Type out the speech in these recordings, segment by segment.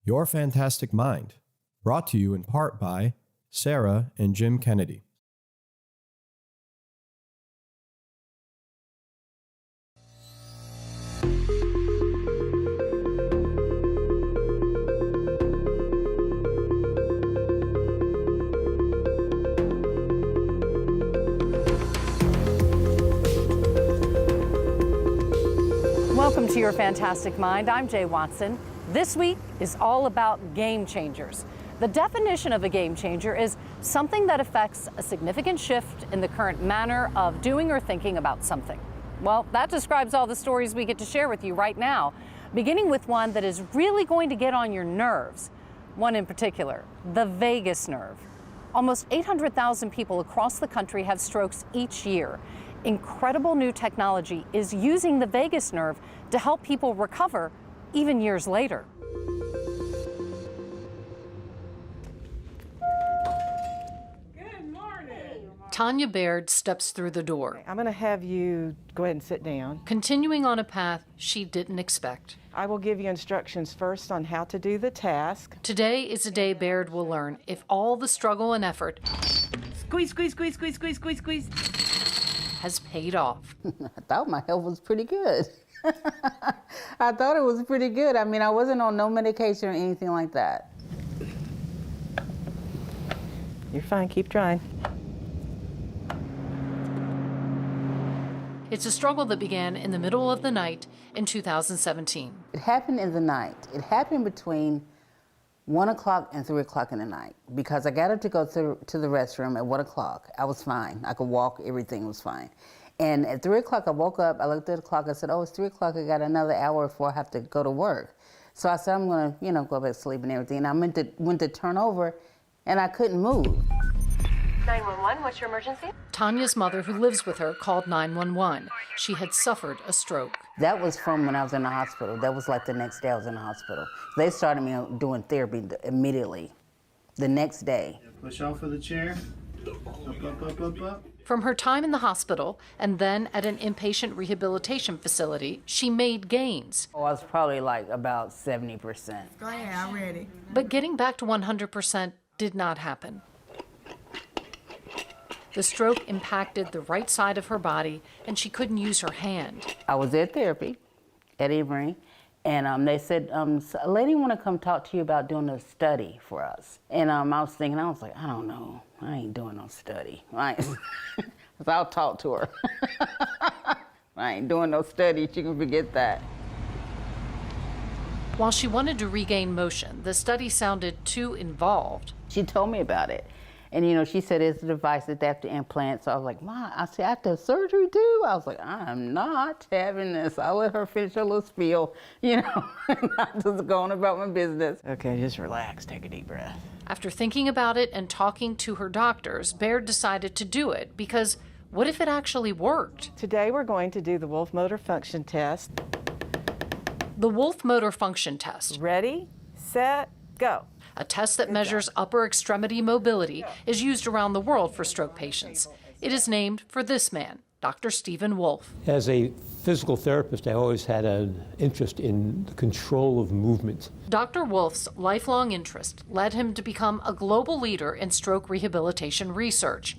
Your Fantastic Mind, brought to you in part by Sarah and Jim Kennedy. Welcome to Your Fantastic Mind. I'm Jay Watson. This week is all about game changers. The definition of a game changer is something that affects a significant shift in the current manner of doing or thinking about something. Well, that describes all the stories we get to share with you right now, beginning with one that is really going to get on your nerves. One in particular, the vagus nerve. Almost 800,000 people across the country have strokes each year. Incredible new technology is using the vagus nerve to help people recover even years later. Good morning. Tanya Baird steps through the door, I'm going to have you go ahead and sit down. continuing on a path she didn't expect. I will give you instructions first on how to do the task. Today is a day Baird will learn if all the struggle and effort Squeeze, squeeze, squeeze, squeeze, squeeze, squeeze, squeeze. has paid off. I thought my health was pretty good. I thought it was pretty good. I mean, I wasn't on no medication or anything like that. You're fine, keep trying. It's a struggle that began in the middle of the night in 2017. It happened in the night. It happened between 1 o'clock and 3 o'clock in the night because I got up to go to the restroom at 1 o'clock. I was fine. I could walk. Everything was fine. And at 3 o'clock, I woke up. I looked at the clock. I said, oh, it's 3 o'clock. I got another hour before I have to go to work. So I said, I'm going to, go back to sleep and everything. And I went to turn over, and I couldn't move. 911, what's your emergency? Tanya's mother, who lives with her, called 911. She had suffered a stroke. That was from when I was in the hospital. That was like the next day I was in the hospital. They started me doing therapy immediately, the next day. Push off of the chair. Up, up, up, up, up. From her time in the hospital and then at an inpatient rehabilitation facility, she made gains. Oh, I was probably like about 70%. Go ahead, I'm ready. But getting back to 100% did not happen. The stroke impacted the right side of her body, and she couldn't use her hand. I was at therapy at Emory, and they said, a lady want to come talk to you about doing a study for us. And I was thinking, I was like, I don't know. I ain't doing no study. I'll talk to her. I ain't doing no study. You can forget that. While she wanted to regain motion, the study sounded too involved. She told me about it. And, she said it's a device that they have to implant. So I was like, Ma, I said, I have to have surgery too? I was like, I'm not having this. I'll let her finish her little spiel, and I'm just going about my business. Okay, just relax, take a deep breath. After thinking about it and talking to her doctors, Baird decided to do it because what if it actually worked? Today we're going to do the Wolf Motor Function Test. The Wolf Motor Function Test. Ready, set, go. A test that measures upper extremity mobility is used around the world for stroke patients. It is named for this man, Dr. Stephen Wolf. As a physical therapist, I always had an interest in the control of movement. Dr. Wolf's lifelong interest led him to become a global leader in stroke rehabilitation research.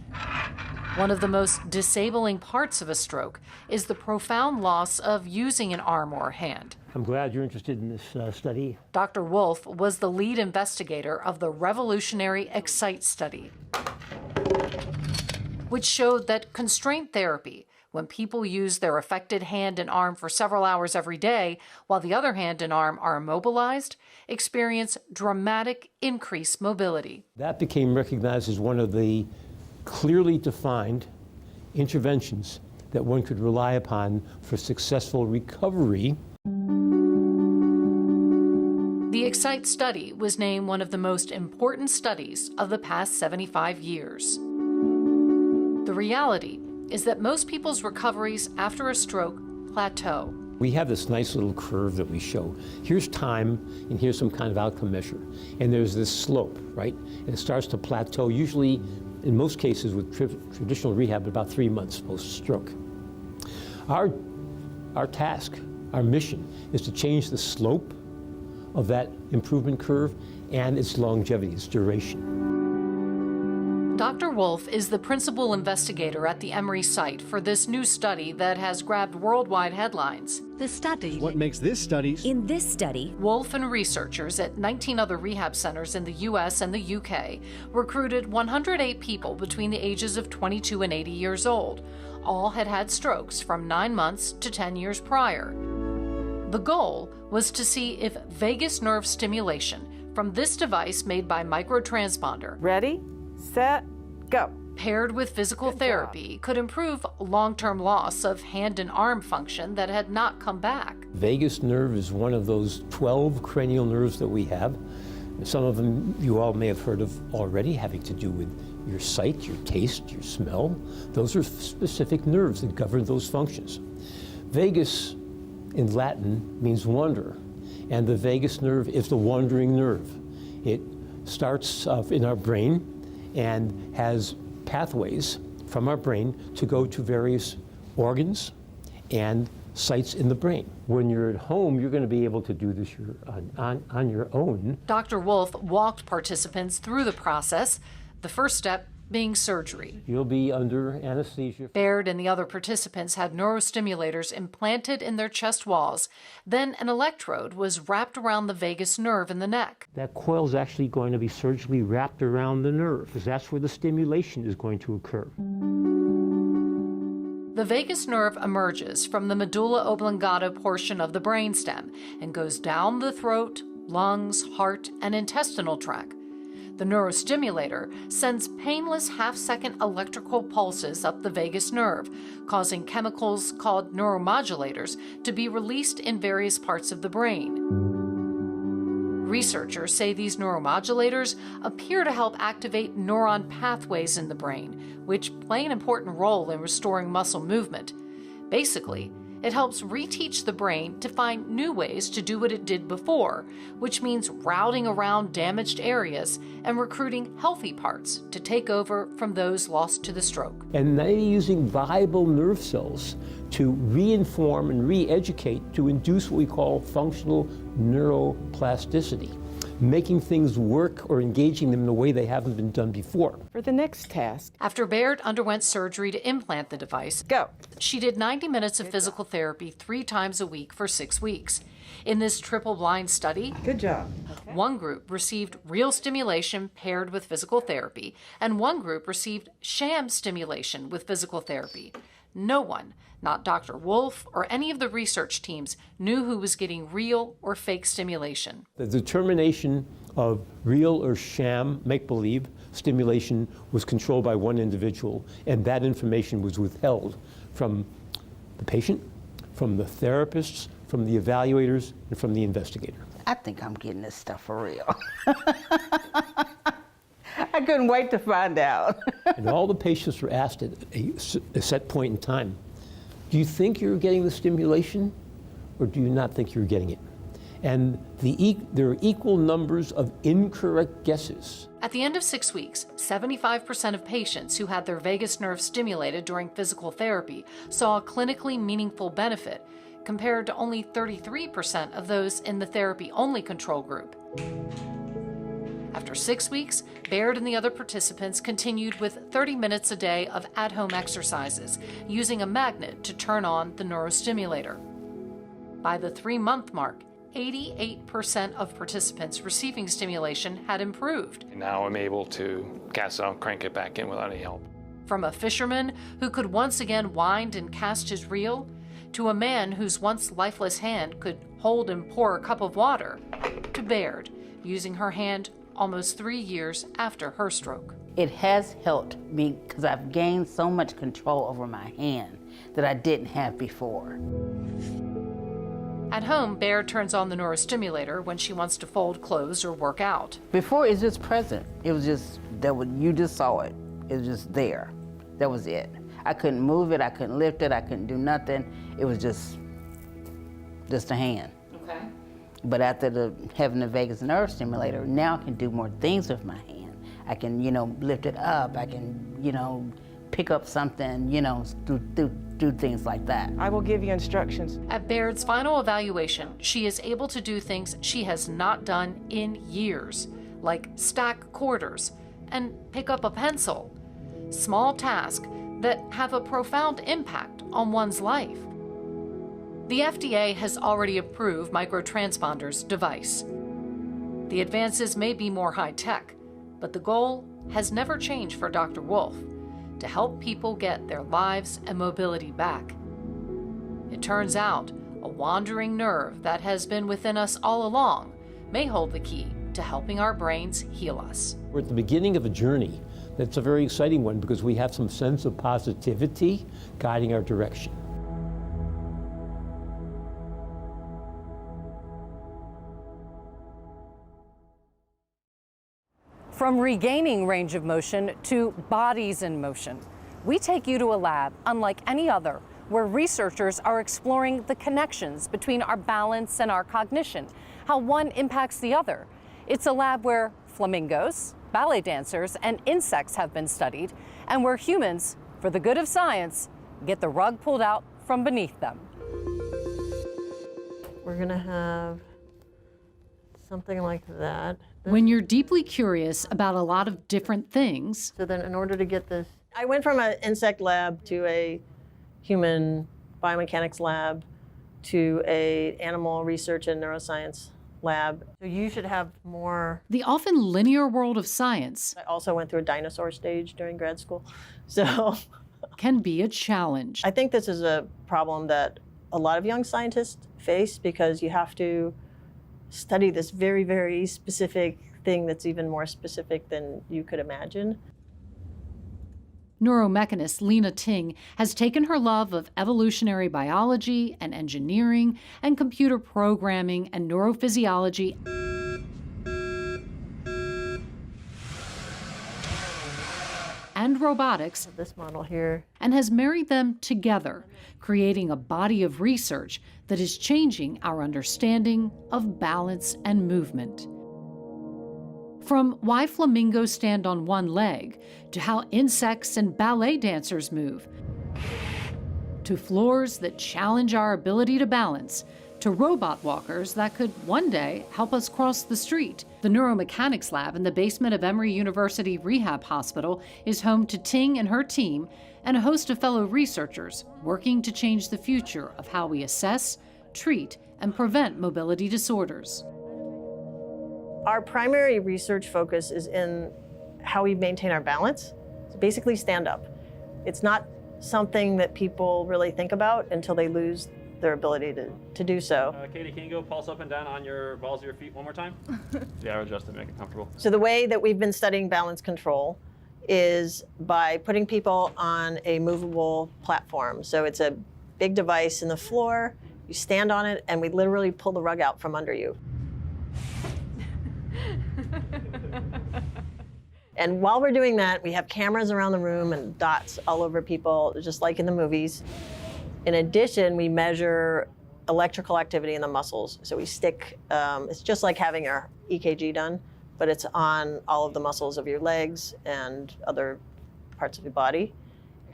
One of the most disabling parts of a stroke is the profound loss of using an arm or hand. I'm glad you're interested in this study. Dr. Wolf was the lead investigator of the revolutionary EXCITE study, which showed that constraint therapy, when people use their affected hand and arm for several hours every day, while the other hand and arm are immobilized, experience dramatic increased mobility. That became recognized as one of the clearly defined interventions that one could rely upon for successful recovery. The EXCITE study was named one of the most important studies of the past 75 years. The reality is that most people's recoveries after a stroke plateau. We have this nice little curve that we show. Here's time, and here's some kind of outcome measure. And there's this slope, right? And it starts to plateau, usually, in most cases with traditional rehab, about 3 months post-stroke. Our task, our mission, is to change the slope of that improvement curve and its longevity, its duration. Dr. Wolf is the principal investigator at the Emory site for this new study that has grabbed worldwide headlines. The study. What makes this study? In this study, Wolf and researchers at 19 other rehab centers in the U.S. and the UK recruited 108 people between the ages of 22 and 80 years old. All had had strokes from 9 months to 10 years prior. The goal was to see if vagus nerve stimulation from this device made by microtransponder, Ready, set, go. paired with physical therapy, could improve long-term loss of hand and arm function that had not come back. Vagus nerve is one of those 12 cranial nerves that we have. Some of them you all may have heard of already, having to do with your sight, your taste, your smell. Those are specific nerves that govern those functions. Vagus in Latin means wanderer, and the vagus nerve is the wandering nerve. It starts in our brain and has pathways from our brain to go to various organs and sites in the brain. When you're at home, you're going to be able to do this on your own. Dr. Wolf walked participants through the process, the first step being surgery. You'll be under anesthesia. Baird and the other participants had neurostimulators implanted in their chest walls. Then an electrode was wrapped around the vagus nerve in the neck. That coil is actually going to be surgically wrapped around the nerve, because that's where the stimulation is going to occur. The vagus nerve emerges from the medulla oblongata portion of the brainstem and goes down the throat, lungs, heart, and intestinal tract. The neurostimulator sends painless half-second electrical pulses up the vagus nerve, causing chemicals called neuromodulators to be released in various parts of the brain. Researchers say these neuromodulators appear to help activate neuron pathways in the brain, which play an important role in restoring muscle movement. Basically, it helps reteach the brain to find new ways to do what it did before, which means routing around damaged areas and recruiting healthy parts to take over from those lost to the stroke. And they're using viable nerve cells to reinform and re-educate to induce what we call functional neuroplasticity, making things work or engaging them in a way they haven't been done before. For the next task, After Baird underwent surgery to implant the device, go. she did 90 minutes of physical therapy 3 times a week for 6 weeks. In this triple-blind study, Good job. one group received real stimulation paired with physical therapy, and one group received sham stimulation with physical therapy. No one, not Dr. Wolf or any of the research teams, knew who was getting real or fake stimulation. The determination of real or sham, make-believe stimulation was controlled by one individual, and that information was withheld from the patient, from the therapists, from the evaluators, and from the investigator. I think I'm getting this stuff for real. I couldn't wait to find out. And all the patients were asked at a set point in time, do you think you're getting the stimulation, or do you not think you're getting it? And there are equal numbers of incorrect guesses. At the end of 6 weeks, 75% of patients who had their vagus nerve stimulated during physical therapy saw a clinically meaningful benefit, compared to only 33% of those in the therapy-only control group. After 6 weeks, Baird and the other participants continued with 30 minutes a day of at-home exercises, using a magnet to turn on the neurostimulator. By the 3-month mark, 88% of participants receiving stimulation had improved. Now I'm able to cast it out, crank it back in without any help. From a fisherman who could once again wind and cast his reel, to a man whose once lifeless hand could hold and pour a cup of water, to Baird, using her hand almost 3 years after her stroke. It has helped me because I've gained so much control over my hand that I didn't have before. At home, Baird turns on the neurostimulator when she wants to fold clothes or work out. Before, it was just present. It was just, you just saw it. It was just there. That was it. I couldn't move it, I couldn't lift it, I couldn't do nothing. It was just a hand. Okay. But after having the vagus nerve stimulator, now I can do more things with my hand. I can, lift it up. I can, pick up something, through do things like that. I will give you instructions. At Baird's final evaluation, she is able to do things she has not done in years, like stack quarters and pick up a pencil. Small tasks that have a profound impact on one's life. The FDA has already approved microtransponder's device. The advances may be more high-tech, but the goal has never changed for Dr. Wolf, to help people get their lives and mobility back. It turns out a wandering nerve that has been within us all along may hold the key to helping our brains heal us. We're at the beginning of a journey that's a very exciting one because we have some sense of positivity guiding our direction. From regaining range of motion to bodies in motion, we take you to a lab unlike any other, where researchers are exploring the connections between our balance and our cognition, how one impacts the other. It's a lab where flamingos, ballet dancers, and insects have been studied, and where humans, for the good of science, get the rug pulled out from beneath them. We're gonna have something like that. When you're deeply curious about a lot of different things, So then in order to get this, I went from an insect lab to a human biomechanics lab to a animal research and neuroscience lab. So you should have more. the often linear world of science I also went through a dinosaur stage during grad school. So can be a challenge. I think this is a problem that a lot of young scientists face because you have to study this very, very specific thing that's even more specific than you could imagine. Neuromechanist Lena Ting has taken her love of evolutionary biology and engineering and computer programming and neurophysiology and robotics This model here. and has married them together, creating a body of research that is changing our understanding of balance and movement. From why flamingos stand on one leg, to how insects and ballet dancers move, to floors that challenge our ability to balance, to robot walkers that could one day help us cross the street. The neuromechanics lab in the basement of Emory University Rehab Hospital is home to Ting and her team and a host of fellow researchers working to change the future of how we assess, treat, and prevent mobility disorders. Our primary research focus is in how we maintain our balance. So basically stand up. It's not something that people really think about until they lose their ability to do so. Katie, can you go pulse up and down on your balls of your feet one more time? Yeah, I'll adjust it, make it comfortable. So the way that we've been studying balance control is by putting people on a movable platform. So it's a big device in the floor, you stand on it, and we literally pull the rug out from under you. And while we're doing that, we have cameras around the room and dots all over people, just like in the movies. In addition, we measure electrical activity in the muscles. So we stick, it's just like having your EKG done, but it's on all of the muscles of your legs and other parts of your body.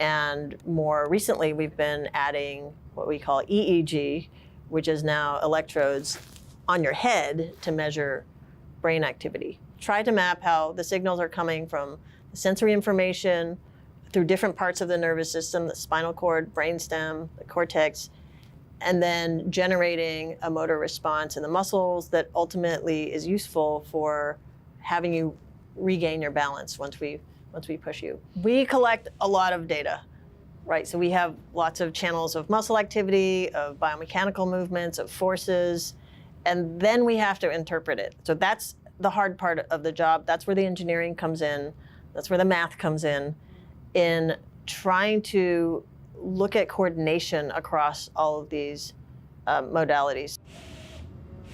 And more recently, we've been adding what we call EEG, which is now electrodes on your head to measure brain activity. Try to map how the signals are coming from the sensory information through different parts of the nervous system, the spinal cord, brainstem, the cortex, and then generating a motor response in the muscles that ultimately is useful for having you regain your balance once we push you. We collect a lot of data, right? So we have lots of channels of muscle activity, of biomechanical movements, of forces, and then we have to interpret it. So that's the hard part of the job. That's where the engineering comes in. That's where the math comes in trying to look at coordination across all of these modalities.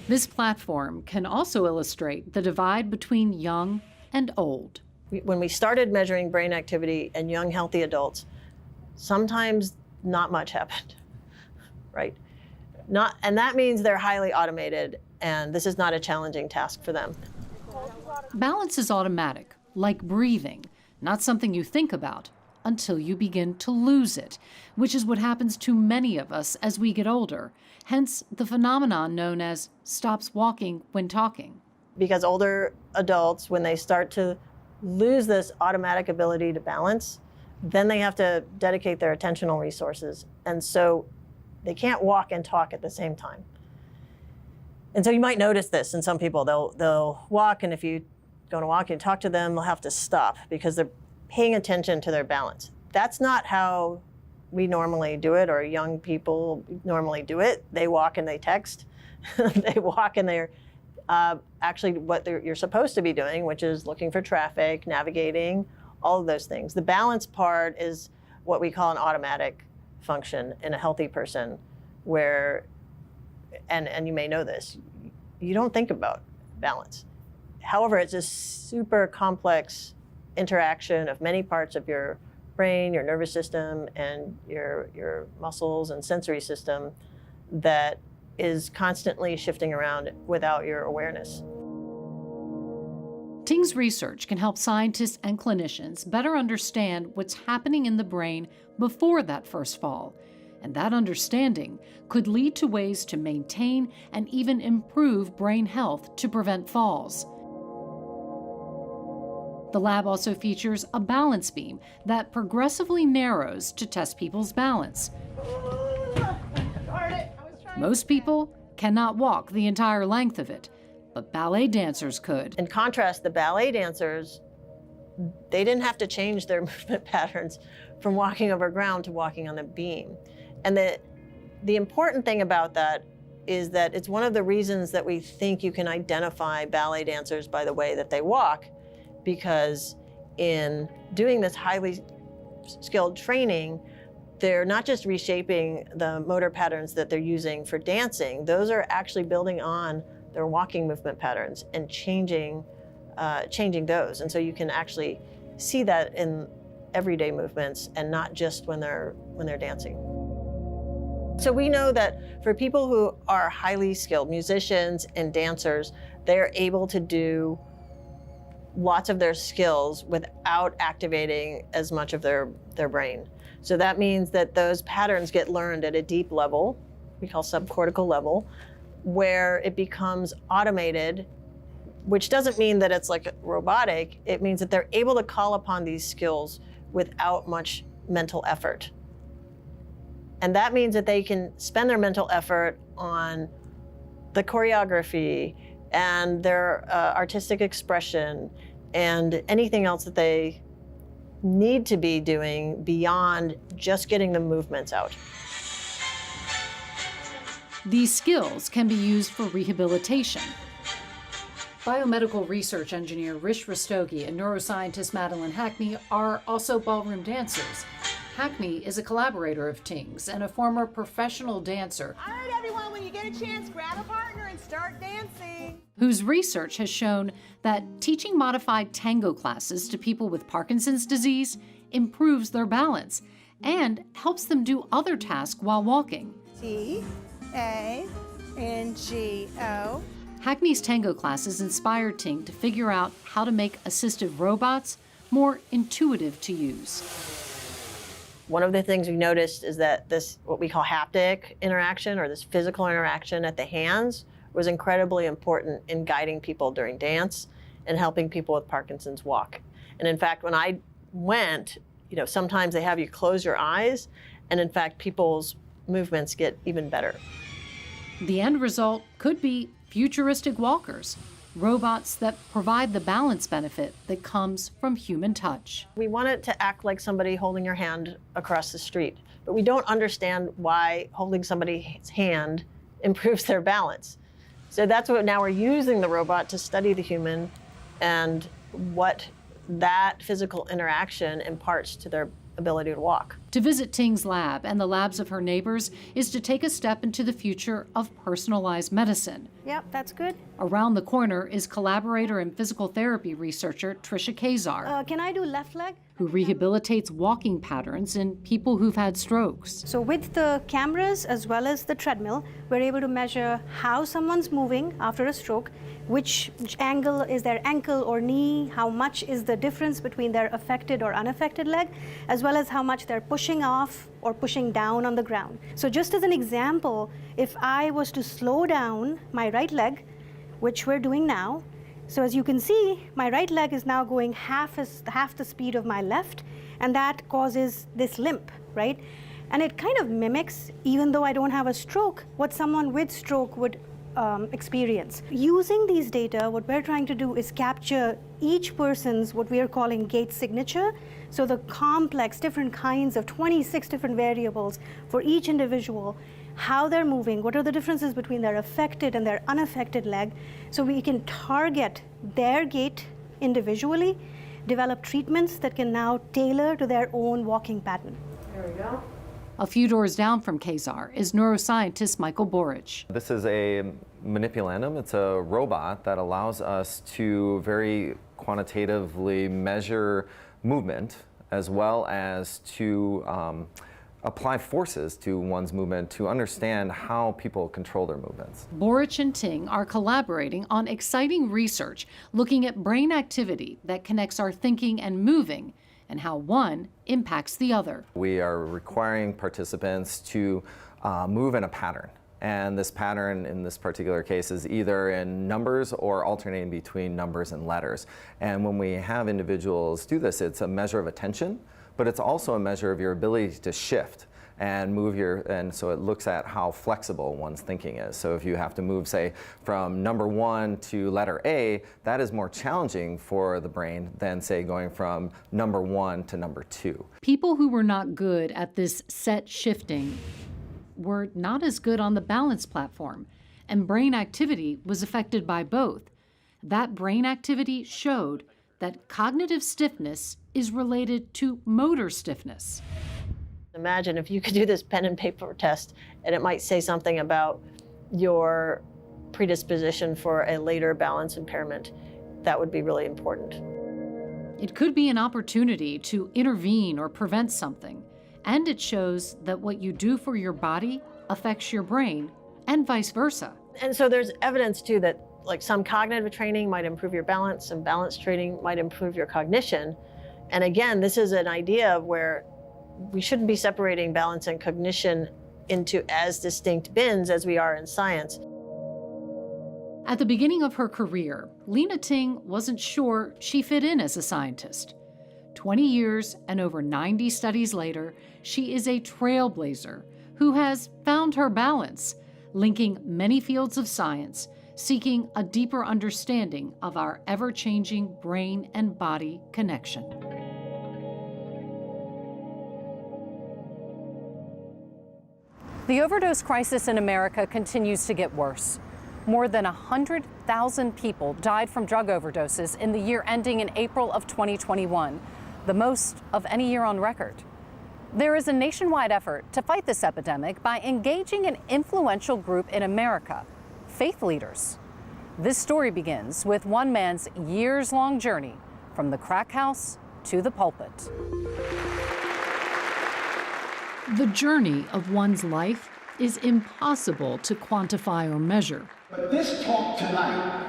This platform can also illustrate the divide between young and old. When we started measuring brain activity in young, healthy adults, sometimes not much happened, right? And that means they're highly automated, and this is not a challenging task for them. Balance is automatic, like breathing, not something you think about, until you begin to lose it, which is what happens to many of us as we get older, hence the phenomenon known as stops walking when talking. Because older adults, when they start to lose this automatic ability to balance, then they have to dedicate their attentional resources. And so they can't walk and talk at the same time. And so you might notice this in some people. They'll walk, and if you go to walk and talk to them, they'll have to stop because they're paying attention to their balance. That's not how we normally do it, or young people normally do it. They walk and they text. They walk and they're actually what you're supposed to be doing, which is looking for traffic, navigating, all of those things. The balance part is what we call an automatic function in a healthy person, where, and you may know this, you don't think about balance. However, it's a super complex interaction of many parts of your brain, your nervous system, and your muscles and sensory system that is constantly shifting around without your awareness. Ting's research can help scientists and clinicians better understand what's happening in the brain before that first fall, and that understanding could lead to ways to maintain and even improve brain health to prevent falls. The lab also features a balance beam that progressively narrows to test people's balance. Most people cannot walk the entire length of it, but ballet dancers could. In contrast, the ballet dancers, they didn't have to change their movement patterns from walking over ground to walking on a beam. And the important thing about that is that it's one of the reasons that we think you can identify ballet dancers by the way that they walk, because in doing this highly skilled training, they're not just reshaping the motor patterns that they're using for dancing, those are actually building on their walking movement patterns and changing those. And so you can actually see that in everyday movements and not just when they're dancing. So we know that for people who are highly skilled musicians and dancers, they're able to do lots of their skills without activating as much of their brain. So that means that those patterns get learned at a deep level, we call subcortical level, where it becomes automated, which doesn't mean that it's like robotic. It means that they're able to call upon these skills without much mental effort. And that means that they can spend their mental effort on the choreography and their artistic expression and anything else that they need to be doing beyond just getting the movements out. These skills can be used for rehabilitation. Biomedical research engineer Rish Rastogi and neuroscientist Madeline Hackney are also ballroom dancers. Hackney is a collaborator of Ting's and a former professional dancer. All right, everyone, when you get a chance, grab a partner and start dancing. Whose research has shown that teaching modified tango classes to people with Parkinson's disease improves their balance and helps them do other tasks while walking. T-A-N-G-O. Hackney's tango classes inspired Ting to figure out how to make assistive robots more intuitive to use. One of the things we noticed is that this, what we call haptic interaction, or this physical interaction at the hands, was incredibly important in guiding people during dance and helping people with Parkinson's walk. And in fact, when I went, sometimes they have you close your eyes, and in fact, people's movements get even better. The end result could be futuristic walkers, robots that provide the balance benefit that comes from human touch. We want it to act like somebody holding your hand across the street, but we don't understand why holding somebody's hand improves their balance. So that's what now we're using the robot to study the human and what that physical interaction imparts to their ability to walk. To visit Ting's lab and the labs of her neighbors is to take a step into the future of personalized medicine. Yep, that's good. Around the corner is collaborator and physical therapy researcher Trisha Kazar, Can I do left leg? who rehabilitates walking patterns in people who've had strokes. So with the cameras as well as the treadmill, we're able to measure how someone's moving after a stroke, which angle is their ankle or knee, how much is the difference between their affected or unaffected leg, as well as how much they're pushing off or pushing down on the ground. So just as an example, if I was to slow down my right leg, which we're doing now, so as you can see, my right leg is now going half the speed of my left, and that causes this limp, right? And it kind of mimics, even though I don't have a stroke, what someone with stroke would experience. Using these data, what we're trying to do is capture each person's, what we are calling gait signature. So the complex, different kinds of 26 different variables for each individual, how they're moving, what are the differences between their affected and their unaffected leg, so we can target their gait individually, develop treatments that can now tailor to their own walking pattern. There we go. A few doors down from Kazar is neuroscientist Michael Borich. This is a manipulandum. It's a robot that allows us to very quantitatively measure movement as well as to apply forces to one's movement to understand how people control their movements. Borich and Ting are collaborating on exciting research looking at brain activity that connects our thinking and moving and how one impacts the other. We are requiring participants to move in a pattern. And this pattern in this particular case is either in numbers or alternating between numbers and letters. And when we have individuals do this, it's a measure of attention, but it's also a measure of your ability to shift and move and so it looks at how flexible one's thinking is. So if you have to move, say, from number 1 to letter A, that is more challenging for the brain than, say, going from number 1 to number 2. People who were not good at this set shifting were not as good on the balance platform, and brain activity was affected by both. That brain activity showed that cognitive stiffness is related to motor stiffness. Imagine if you could do this pen and paper test and it might say something about your predisposition for a later balance impairment. That would be really important. It could be an opportunity to intervene or prevent something, and it shows that what you do for your body affects your brain and vice versa. And so there's evidence too that like some cognitive training might improve your balance and balance training might improve your cognition. And again, this is an idea of where we shouldn't be separating balance and cognition into as distinct bins as we are in science. At the beginning of her career, Lena Ting wasn't sure she fit in as a scientist. 20 years and over 90 studies later, she is a trailblazer who has found her balance, linking many fields of science, seeking a deeper understanding of our ever-changing brain and body connection. The overdose crisis in America continues to get worse. More than 100,000 people died from drug overdoses in the year ending in April of 2021, the most of any year on record. There is a nationwide effort to fight this epidemic by engaging an influential group in America, faith leaders. This story begins with one man's years-long journey from the crack house to the pulpit. The journey of one's life is impossible to quantify or measure. But this talk tonight,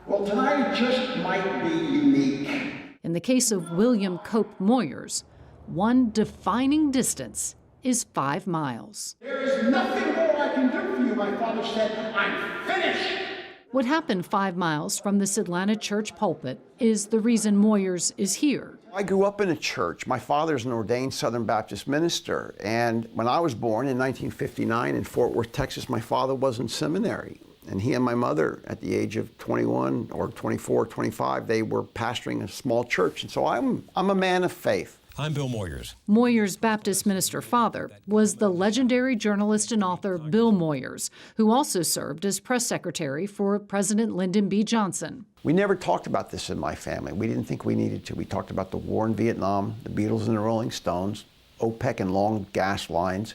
well, tonight just might be unique. In the case of William Cope Moyers, one defining distance is 5 miles. There is nothing more I can do for you, my father said. I'm finished. What happened 5 miles from this Atlanta church pulpit is the reason Moyers is here. I grew up in a church. My father's an ordained Southern Baptist minister. And when I was born in 1959 in Fort Worth, Texas, my father was in seminary. And he and my mother, at the age of 21 or 24, 25, they were pastoring a small church. And so I'm a man of faith. I'm Bill Moyers. Moyers' Baptist minister father was the legendary journalist and author Bill Moyers, who also served as press secretary for President Lyndon B. Johnson. We never talked about this in my family. We didn't think we needed to. We talked about the war in Vietnam, the Beatles and the Rolling Stones, OPEC and long gas lines,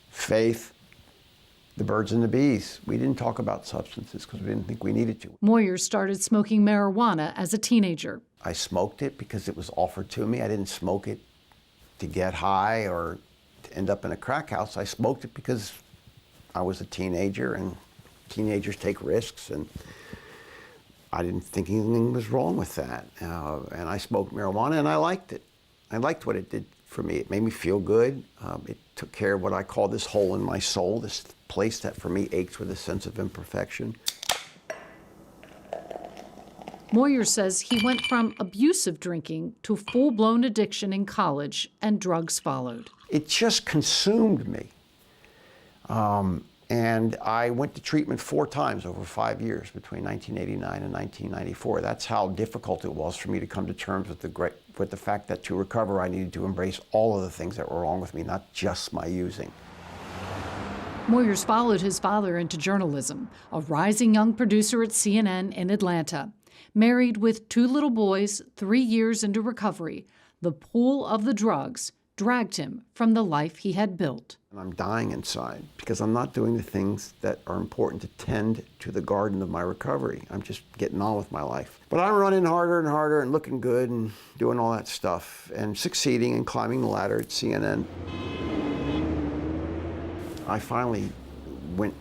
faith, the birds and the bees. We didn't talk about substances because we didn't think we needed to. Moyers started smoking marijuana as a teenager. I smoked it because it was offered to me. I didn't smoke it to get high or to end up in a crack house. I smoked it because I was a teenager, and teenagers take risks, and I didn't think anything was wrong with that. And I smoked marijuana, and I liked it. I liked what it did for me. It made me feel good. It took care of what I call this hole in my soul, this place that for me aches with a sense of imperfection. Moyers says he went from abusive drinking to full-blown addiction in college, and drugs followed. It just consumed me. And I went to treatment 4 times over 5 years between 1989 and 1994. That's how difficult it was for me to come to terms with the fact that to recover I needed to embrace all of the things that were wrong with me, not just my using. Moyers followed his father into journalism, a rising young producer at CNN in Atlanta. Married with 2 little boys, 3 years into recovery, the pull of the drugs dragged him from the life he had built. And I'm dying inside because I'm not doing the things that are important to tend to the garden of my recovery. I'm just getting on with my life. But I'm running harder and harder and looking good and doing all that stuff and succeeding and climbing the ladder at CNN. I finally went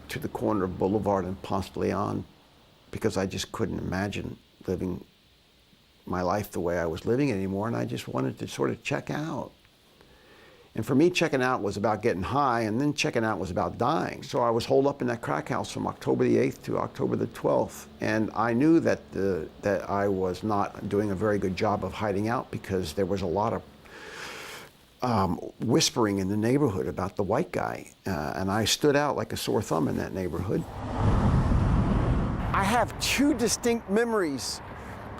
to the corner of Boulevard and Ponce de Leon because I just couldn't imagine living my life the way I was living it anymore, and I just wanted to sort of check out. And for me, checking out was about getting high, and then checking out was about dying. So I was holed up in that crack house from October the 8th to October the 12th. And I knew that I was not doing a very good job of hiding out because there was a lot of whispering in the neighborhood about the white guy. And I stood out like a sore thumb in that neighborhood. I have 2 distinct memories.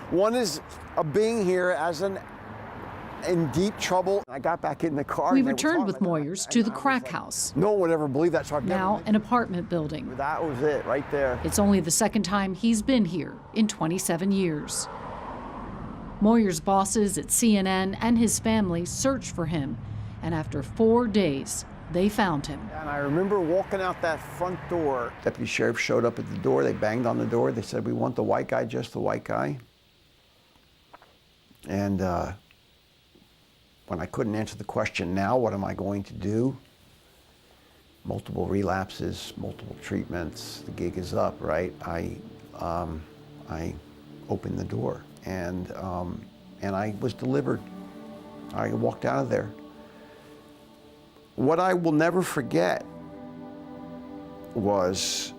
One is of being here as in deep trouble. I got back in the car. We returned with Moyers to the crack house. No one would ever believe that. So now an apartment building. That was it right there. It's only the second time he's been here in 27 years. Moyers' bosses at CNN and his family searched for him, and after 4 days, they found him. And I remember walking out that front door. Deputy sheriff showed up at the door. They banged on the door. They said, "We want the white guy, just the white guy." And when I couldn't answer the question, now what am I going to do? Multiple relapses, multiple treatments, the gig is up, right? I opened the door, and I was delivered. I walked out of there. What I will never forget was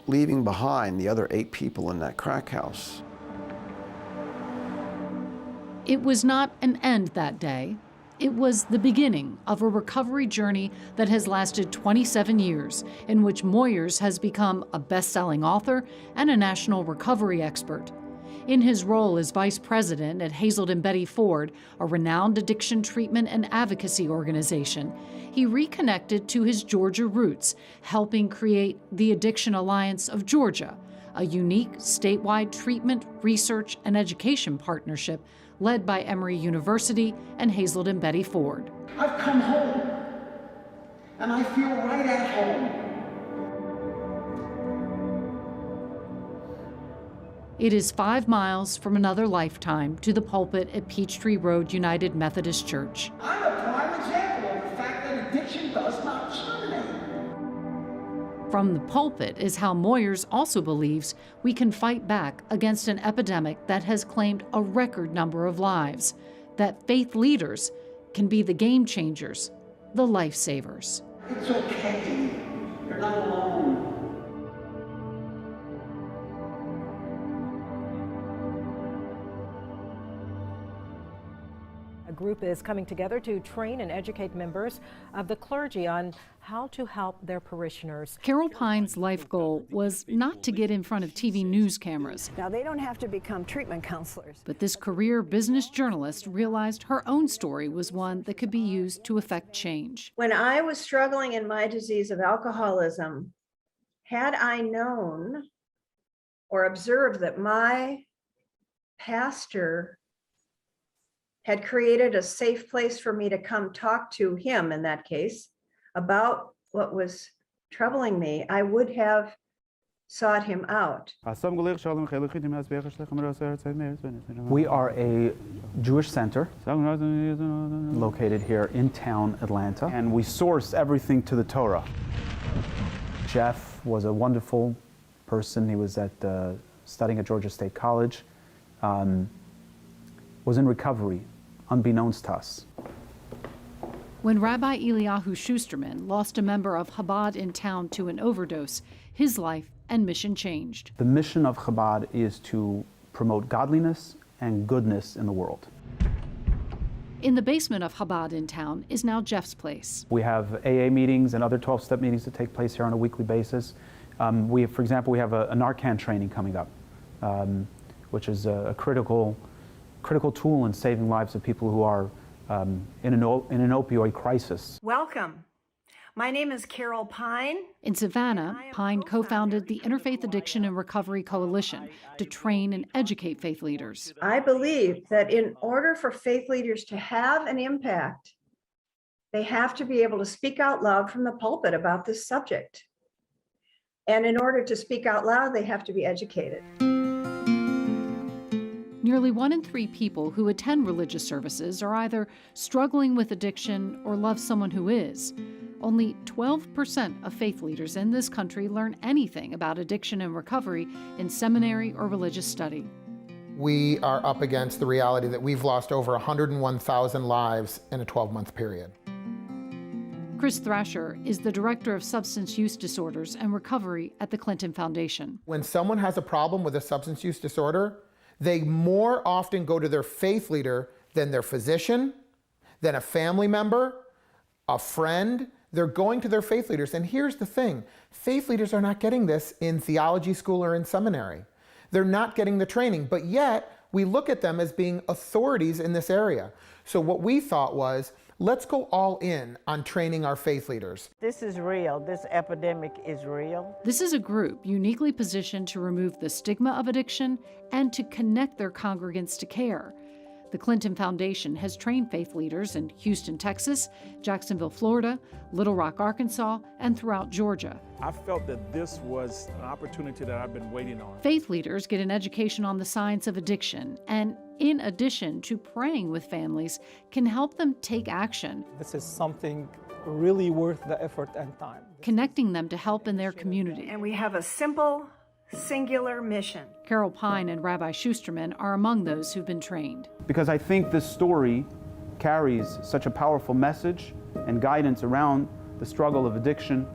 leaving behind the other 8 people in that crack house. It was not an end that day. It was the beginning of a recovery journey that has lasted 27 years, in which Moyers has become a best-selling author and a national recovery expert. In his role as vice president at Hazelden Betty Ford, a renowned addiction treatment and advocacy organization, he reconnected to his Georgia roots, helping create the Addiction Alliance of Georgia, a unique statewide treatment, research, and education partnership led by Emory University and Hazelden Betty Ford. I've come home, and I feel right at home. It is 5 miles from another lifetime to the pulpit at Peachtree Road United Methodist Church. I'm a prime example of the fact that addiction does not terminate. From the pulpit is how Moyers also believes we can fight back against an epidemic that has claimed a record number of lives, that faith leaders can be the game changers, the lifesavers. It's okay. You're not alone. A group is coming together to train and educate members of the clergy on how to help their parishioners. Carol Pine's life goal was not to get in front of TV news cameras. Now, they don't have to become treatment counselors. But this career business journalist realized her own story was one that could be used to effect change. When I was struggling in my disease of alcoholism, had I known or observed that my pastor had created a safe place for me to come talk to him, in that case, about what was troubling me, I would have sought him out. We are a Jewish center located here in town, Atlanta, and we source everything to the Torah. Jeff was a wonderful person. He was studying at Georgia State College, was in recovery, unbeknownst to us. When Rabbi Eliyahu Schusterman lost a member of Chabad in town to an overdose, his life and mission changed. The mission of Chabad is to promote godliness and goodness in the world. In the basement of Chabad in town is now Jeff's place. We have AA meetings and other 12-step meetings that take place here on a weekly basis. For example, we have a Narcan training coming up, which is a critical tool in saving lives of people who are in an opioid crisis. Welcome. My name is Carol Pine. In Savannah, Pine co-founded the Interfaith Addiction and Recovery Coalition to train and educate faith leaders. I believe that in order for faith leaders to have an impact, they have to be able to speak out loud from the pulpit about this subject. And in order to speak out loud, they have to be educated. Nearly 1 in 3 people who attend religious services are either struggling with addiction or love someone who is. Only 12% of faith leaders in this country learn anything about addiction and recovery in seminary or religious study. We are up against the reality that we've lost over 101,000 lives in a 12-month period. Chris Thrasher is the Director of Substance Use Disorders and Recovery at the Clinton Foundation. When someone has a problem with a substance use disorder, they more often go to their faith leader than their physician, than a family member, a friend. They're going to their faith leaders. And here's the thing, faith leaders are not getting this in theology school or in seminary. They're not getting the training, but yet we look at them as being authorities in this area. So what we thought was, let's go all in on training our faith leaders. This is real. This epidemic is real. This is a group uniquely positioned to remove the stigma of addiction and to connect their congregants to care. The Clinton Foundation has trained faith leaders in Houston, Texas, Jacksonville, Florida, Little Rock, Arkansas, and throughout Georgia. I felt that this was an opportunity that I've been waiting on. Faith leaders get an education on the science of addiction and, in addition to praying with families, can help them take action. This is something really worth the effort and time. Connecting them to help in their community. And we have a simple, singular mission. Carol Pine and Rabbi Schusterman are among those who've been trained. Because I think this story carries such a powerful message and guidance around the struggle of addiction.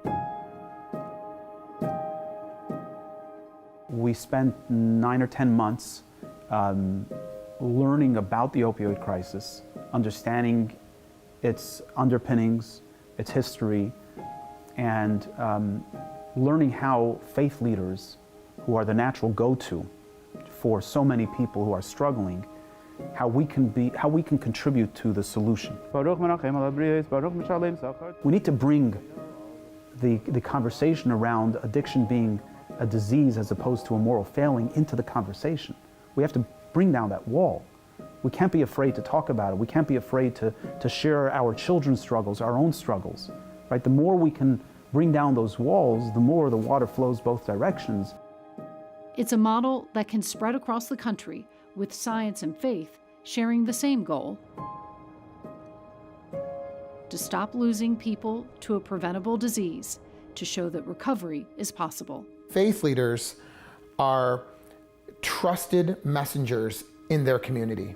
We spent 9 or 10 months learning about the opioid crisis, understanding its underpinnings, its history, and learning how faith leaders, who are the natural go-to for so many people who are struggling, how we can contribute to the solution. We need to bring the conversation around addiction being a disease as opposed to a moral failing into the conversation. We have to bring down that wall. We can't be afraid to talk about it. We can't be afraid to share our children's struggles, our own struggles, right? The more we can bring down those walls, the more the water flows both directions. It's a model that can spread across the country with science and faith sharing the same goal: to stop losing people to a preventable disease, to show that recovery is possible. Faith leaders are trusted messengers in their community.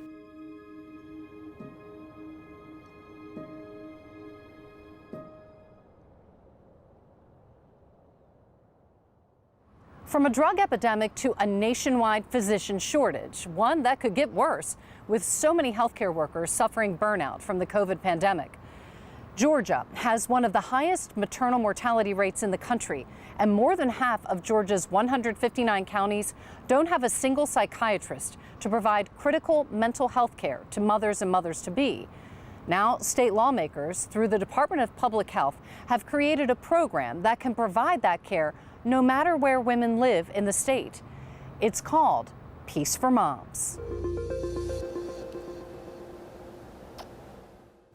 From a drug epidemic to a nationwide physician shortage, one that could get worse with so many healthcare workers suffering burnout from the COVID pandemic. Georgia has one of the highest maternal mortality rates in the country, and more than half of Georgia's 159 counties don't have a single psychiatrist to provide critical mental health care to mothers and mothers-to-be. Now, state lawmakers, through the Department of Public Health, have created a program that can provide that care no matter where women live in the state. It's called Peace for Moms.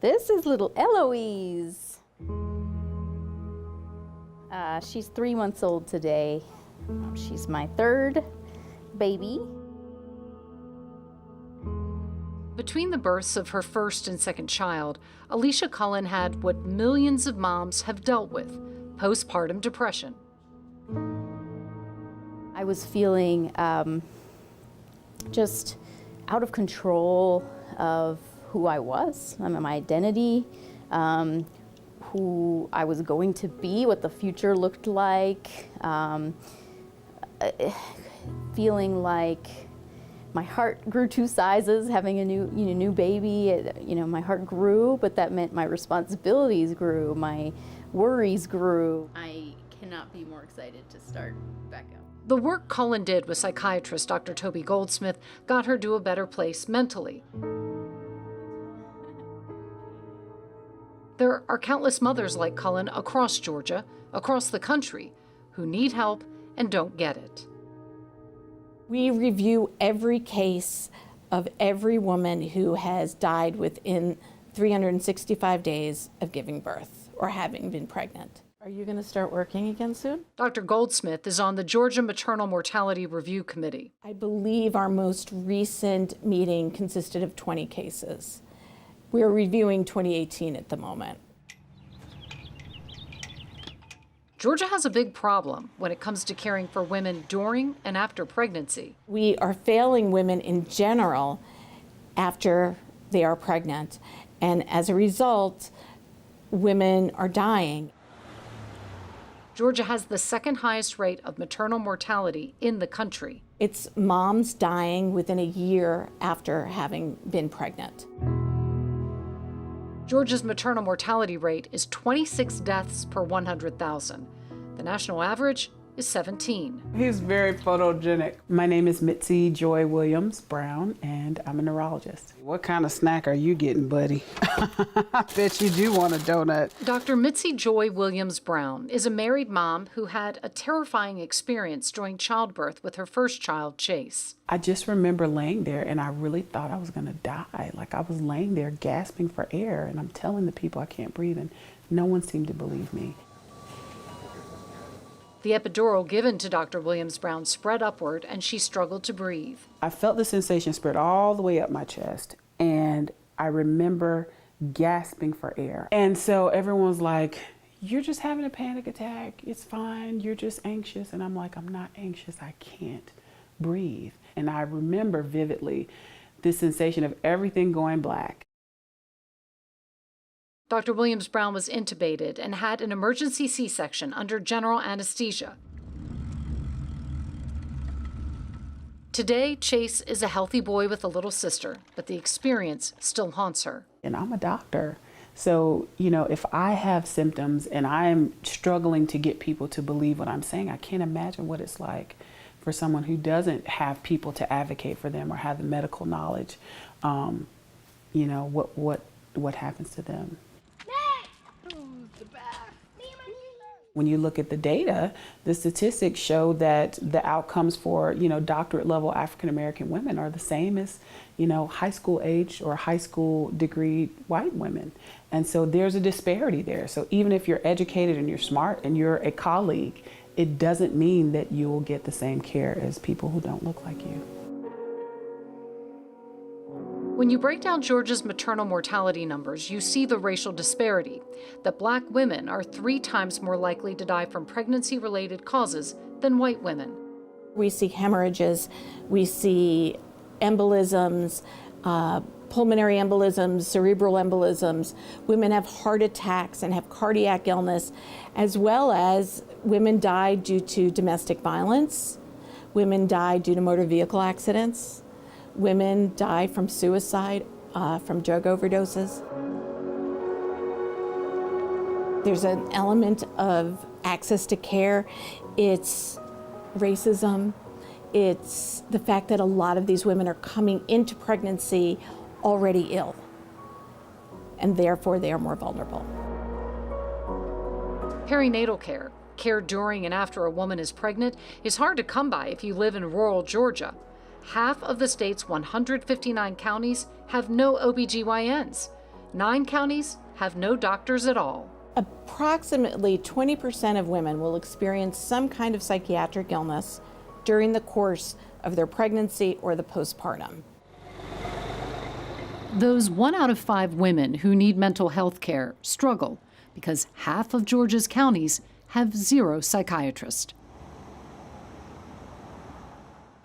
This is little Eloise. She's 3 months old today. She's my third baby. Between the births of her first and second child, Alicia Cullen had what millions of moms have dealt with, postpartum depression. I was feeling just out of control of who I was, my identity, who I was going to be, what the future looked like, feeling like my heart grew 2 sizes, having a new baby. My heart grew, but that meant my responsibilities grew, my worries grew. I cannot be more excited to start back up. The work Cullen did with psychiatrist Dr. Toby Goldsmith got her to a better place mentally. There are countless mothers like Cullen across Georgia, across the country, who need help and don't get it. We review every case of every woman who has died within 365 days of giving birth or having been pregnant. Are you going to start working again soon? Dr. Goldsmith is on the Georgia Maternal Mortality Review Committee. I believe our most recent meeting consisted of 20 cases. We're reviewing 2018 at the moment. Georgia has a big problem when it comes to caring for women during and after pregnancy. We are failing women in general after they are pregnant, and as a result, women are dying. Georgia has the second highest rate of maternal mortality in the country. It's moms dying within a year after having been pregnant. Georgia's maternal mortality rate is 26 deaths per 100,000. The national average is 17. He's very photogenic. My name is Mitzi Joy Williams Brown, and I'm a neurologist. What kind of snack are you getting, buddy? I bet you do want a donut. Dr. Mitzi Joy Williams Brown is a married mom who had a terrifying experience during childbirth with her first child, Chase. I just remember laying there, and I really thought I was going to die. Like, I was laying there gasping for air, and I'm telling the people I can't breathe, and no one seemed to believe me. The epidural given to Dr. Williams Brown spread upward, and she struggled to breathe. I felt the sensation spread all the way up my chest, and I remember gasping for air. And so everyone's like, "You're just having a panic attack. It's fine. You're just anxious." And I'm like, "I'm not anxious. I can't breathe." And I remember vividly the sensation of everything going black. Dr. Williams Brown was intubated and had an emergency C-section under general anesthesia. Today, Chase is a healthy boy with a little sister, but the experience still haunts her. And I'm a doctor. So, if I have symptoms and I'm struggling to get people to believe what I'm saying, I can't imagine what it's like for someone who doesn't have people to advocate for them or have the medical knowledge, what happens to them. When you look at the data, the statistics show that the outcomes for, doctorate level African American women are the same as, high school age or high school degree white women. And so there's a disparity there. So even if you're educated and you're smart and you're a colleague, it doesn't mean that you will get the same care as people who don't look like you. When you break down Georgia's maternal mortality numbers, you see the racial disparity, that Black women are 3 times more likely to die from pregnancy-related causes than white women. We see hemorrhages, we see embolisms, pulmonary embolisms, cerebral embolisms. Women have heart attacks and have cardiac illness, as well as women die due to domestic violence, women die due to motor vehicle accidents. Women die from suicide, from drug overdoses. There's an element of access to care. It's racism. It's the fact that a lot of these women are coming into pregnancy already ill, and therefore they are more vulnerable. Perinatal care, care during and after a woman is pregnant, is hard to come by if you live in rural Georgia. Half of the state's 159 counties have no OBGYNs. 9 counties have no doctors at all. Approximately 20% of women will experience some kind of psychiatric illness during the course of their pregnancy or the postpartum. Those 1 out of 5 women who need mental health care struggle because half of Georgia's counties have 0 psychiatrists.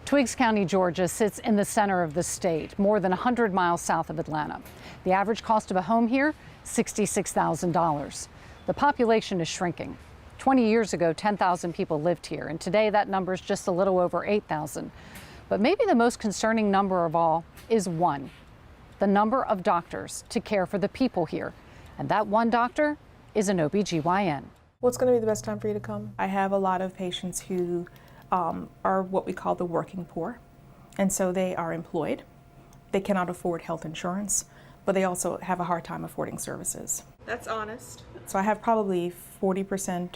Twiggs County, Georgia sits in the center of the state, more than 100 miles south of Atlanta. The average cost of a home here, $66,000. The population is shrinking. 20 years ago, 10,000 people lived here, and today that number is just a little over 8,000. But maybe the most concerning number of all is 1, the number of doctors to care for the people here. And that 1 doctor is an OBGYN. What's going to be the best time for you to come? I have a lot of patients who are what we call the working poor. And so they are employed. They cannot afford health insurance, but they also have a hard time affording services. That's honest. So I have probably 40%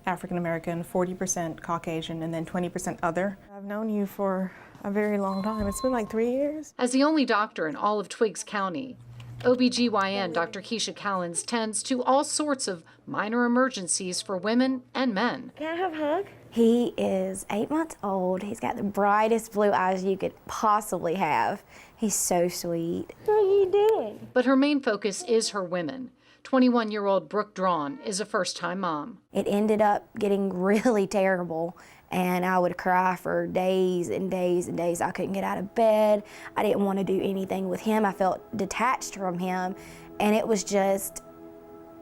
African American, 40% Caucasian, and then 20% other. I've known you for a very long time. It's been like 3 years. As the only doctor in all of Twiggs County, OBGYN Dr. Keisha Callens tends to all sorts of minor emergencies for women and men. Can I have a hug? He is 8 months old. He's got the brightest blue eyes you could possibly have. He's so sweet. What are you doing? But her main focus is her women. 21-year-old Brooke Drawn is a first-time mom. It ended up getting really terrible, and I would cry for days and days and days. I couldn't get out of bed. I didn't want to do anything with him. I felt detached from him, and it was just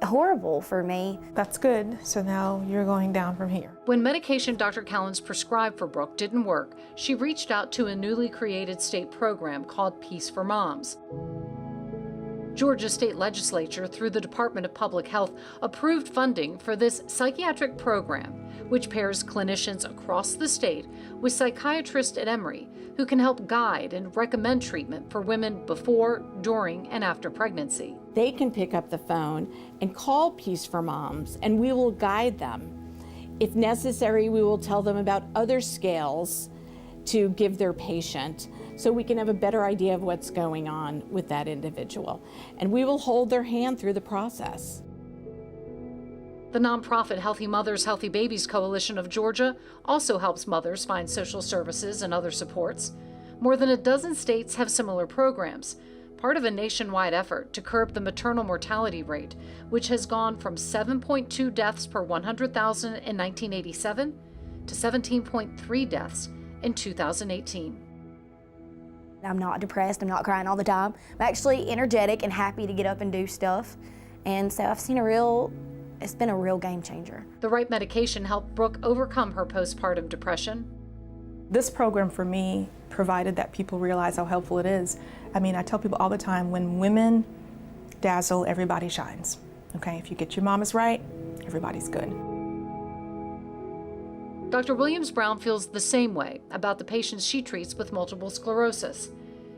horrible for me. That's good. So now you're going down from here. When medication Dr. Callens prescribed for Brooke didn't work, she reached out to a newly created state program called Peace for Moms. Georgia state legislature, through the Department of Public Health, approved funding for this psychiatric program, which pairs clinicians across the state with psychiatrists at Emory who can help guide and recommend treatment for women before, during, and after pregnancy. They can pick up the phone and call Peace for Moms, and we will guide them. If necessary, we will tell them about other scales to give their patient so we can have a better idea of what's going on with that individual. And we will hold their hand through the process. The nonprofit Healthy Mothers, Healthy Babies Coalition of Georgia also helps mothers find social services and other supports. More than a dozen states have similar programs, part of a nationwide effort to curb the maternal mortality rate, which has gone from 7.2 deaths per 100,000 in 1987 to 17.3 deaths in 2018. I'm not depressed, I'm not crying all the time. I'm actually energetic and happy to get up and do stuff. And so I've seen it's been a real game changer. The right medication helped Brooke overcome her postpartum depression. This program for me provided that people realize how helpful it is. I mean, I tell people all the time, when women dazzle, everybody shines. Okay, if you get your mamas right, everybody's good. Dr. Williams-Brown feels the same way about the patients she treats with multiple sclerosis.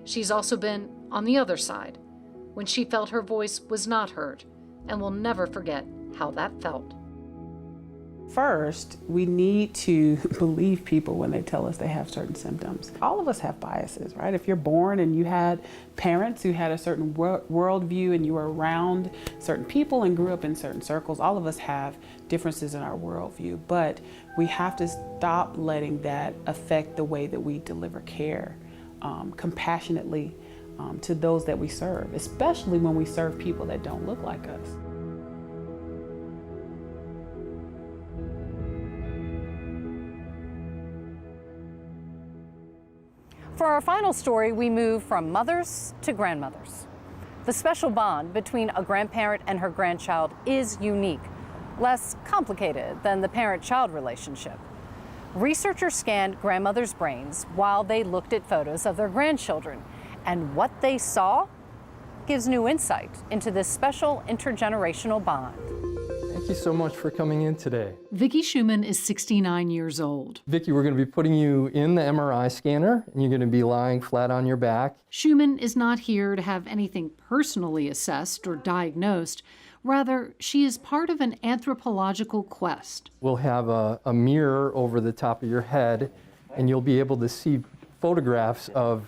She's also been on the other side, when she felt her voice was not heard, and will never forget how that felt. First, we need to believe people when they tell us they have certain symptoms. All of us have biases, right? If you're born and you had parents who had a certain worldview and you were around certain people and grew up in certain circles, all of us have differences in our worldview. But we have to stop letting that affect the way that we deliver care compassionately to those that we serve, especially when we serve people that don't look like us. For our final story, we move from mothers to grandmothers. The special bond between a grandparent and her grandchild is unique, less complicated than the parent-child relationship. Researchers scanned grandmothers' brains while they looked at photos of their grandchildren, and what they saw gives new insight into this special intergenerational bond. Thank you so much for coming in today. Vicki Schumann is 69 years old. Vicki, we're going to be putting you in the MRI scanner, and you're going to be lying flat on your back. Schumann is not here to have anything personally assessed or diagnosed. Rather, she is part of an anthropological quest. We'll have a mirror over the top of your head, and you'll be able to see photographs of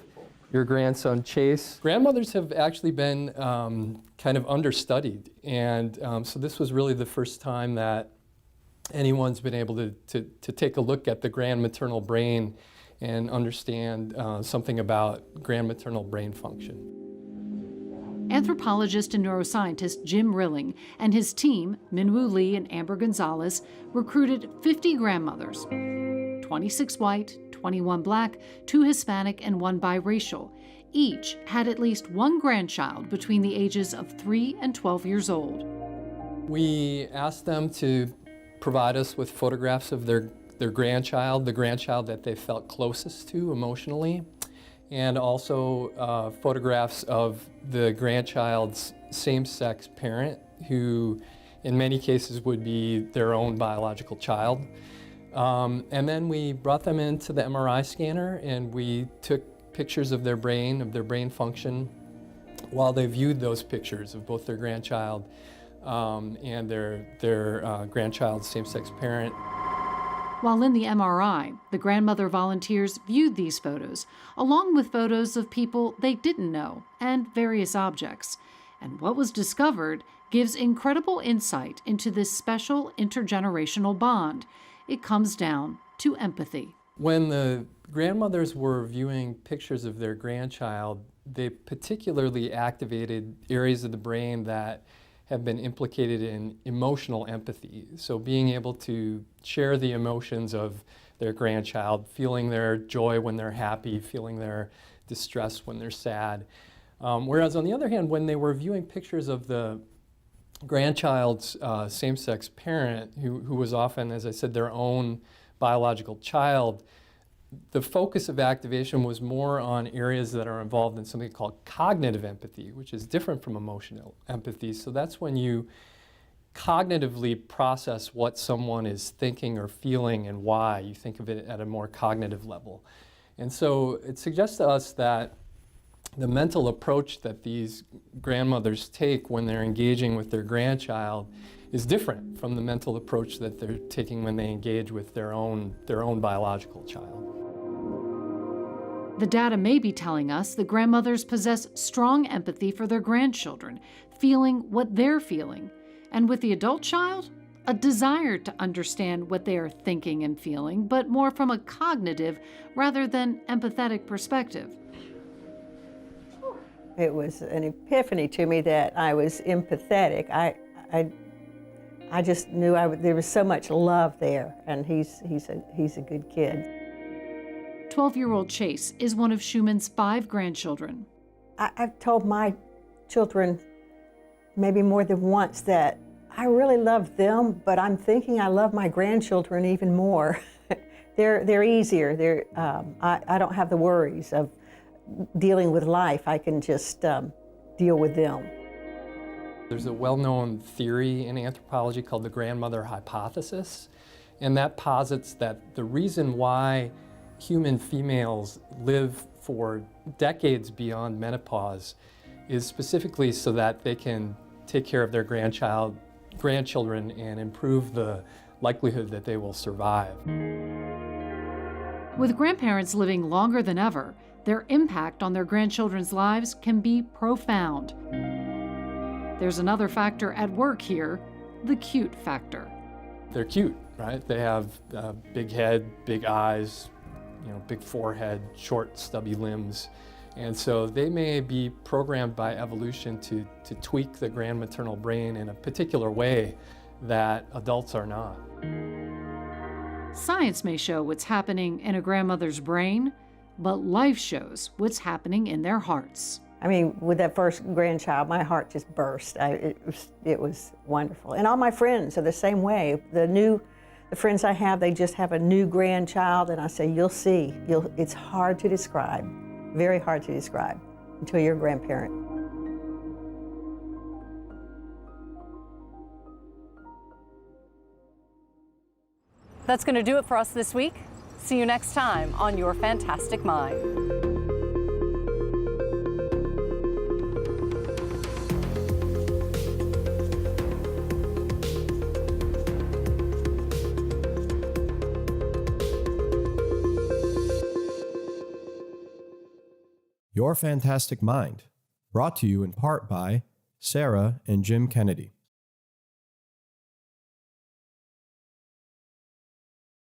your grandson Chase. Grandmothers have actually been kind of understudied, and so this was really the first time that anyone's been able to take a look at the grandmaternal brain and understand something about grandmaternal brain function. Anthropologist and neuroscientist Jim Rilling and his team, Minwoo Lee and Amber Gonzalez, recruited 50 grandmothers, 26 white, 21 black, 2 Hispanic, and 1 biracial. Each had at least one grandchild between the ages of 3 and 12 years old. We asked them to provide us with photographs of their grandchild, the grandchild that they felt closest to emotionally, and also photographs of the grandchild's same-sex parent, who in many cases would be their own biological child. And then we brought them into the MRI scanner and we took pictures of their brain function, while they viewed those pictures of both their grandchild and their grandchild's same-sex parent. While in the MRI, the grandmother volunteers viewed these photos, along with photos of people they didn't know and various objects. And what was discovered gives incredible insight into this special intergenerational bond. It comes down to empathy. When the grandmothers were viewing pictures of their grandchild, they particularly activated areas of the brain that have been implicated in emotional empathy. So being able to share the emotions of their grandchild, feeling their joy when they're happy, feeling their distress when they're sad. Whereas on the other hand, when they were viewing pictures of the grandchild's same-sex parent, who was often, as I said, their own biological child, the focus of activation was more on areas that are involved in something called cognitive empathy, which is different from emotional empathy. So that's when you cognitively process what someone is thinking or feeling and why. You think of it at a more cognitive level. And so it suggests to us that the mental approach that these grandmothers take when they're engaging with their grandchild is different from the mental approach that they're taking when they engage with their own biological child. The data may be telling us that grandmothers possess strong empathy for their grandchildren, feeling what they're feeling, and with the adult child, a desire to understand what they are thinking and feeling, but more from a cognitive rather than empathetic perspective. It was an epiphany to me that I was empathetic. I just knew there was so much love there, and he's a good kid. 12-year-old Chase is one of Schumann's 5 grandchildren. I've told my children maybe more than once that I really love them, but I'm thinking I love my grandchildren even more. They're easier. I don't have the worries of dealing with life. I can just deal with them. There's a well-known theory in anthropology called the grandmother hypothesis, and that posits that the reason why human females live for decades beyond menopause is specifically so that they can take care of their grandchildren and improve the likelihood that they will survive. With grandparents living longer than ever, their impact on their grandchildren's lives can be profound. There's another factor at work here, the cute factor. They're cute, right? They have a big head, big eyes, big forehead, short, stubby limbs. And so they may be programmed by evolution to tweak the grandmaternal brain in a particular way that adults are not. Science may show what's happening in a grandmother's brain, but life shows what's happening in their hearts. I mean, with that first grandchild, my heart just burst. It was wonderful. And all my friends are the same way. The friends I have, they just have a new grandchild, and I say, you'll see. It's hard to describe, very hard to describe until you're a grandparent. That's going to do it for us this week. See you next time on Your Fantastic Mind. Your Fantastic Mind, brought to you in part by Sarah and Jim Kennedy.